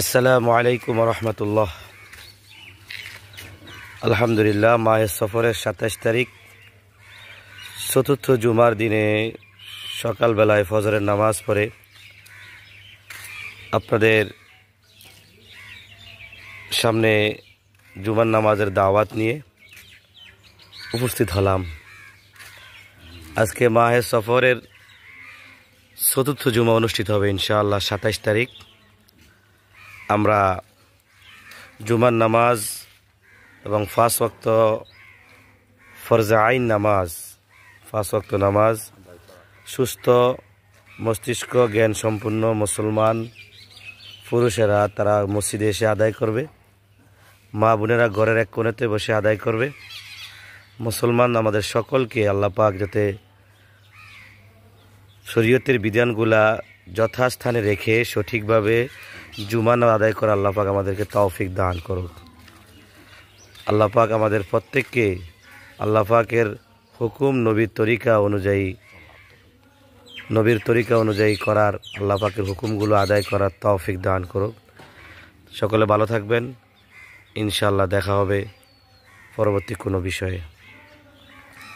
আসসালামু আলাইকুম রহমতুল্লাহ। আলহামদুলিল্লাহ, মাহে সফরের 27 তারিখ চতুর্থ জুমার দিনে সকালবেলায় ফজরের নামাজ পড়ে আপনাদের সামনে জুমার নামাজের দাওয়াত নিয়ে উপস্থিত হলাম। আজকে মাহে সফরের চতুর্থ জুমা অনুষ্ঠিত হবে ইনশাআল্লাহ 27 তারিখ। আমরা জুমার নামাজ এবং 5 ওয়াক্ত ফরজে আইন নামাজ, 5 ওয়াক্ত নামাজ সুস্থ মস্তিষ্ক জ্ঞান সম্পন্ন মুসলমান পুরুষেরা তারা মসজিদে এসে আদায় করবে, মা বোনেরা ঘরের এক কোণেতে বসে আদায় করবে। মুসলমান আমাদের সকলকে আল্লাহ পাক যাতে শরীয়তের বিধানগুলা যথাস্থানে রেখে সঠিকভাবে জুমা আদায় করা আল্লাহ পাক আমাদেরকে তৌফিক দান করুক। আল্লাহ পাক আমাদের প্রত্যেককে আল্লাহ পাকের হুকুম নবীর তরিকা অনুযায়ী করার, আল্লাহ পাকের হুকুমগুলো আদায় করার তৌফিক দান করুক। সকলে ভালো থাকবেন, ইনশাআল্লাহ দেখা হবে পরবর্তী কোনো বিষয়ে।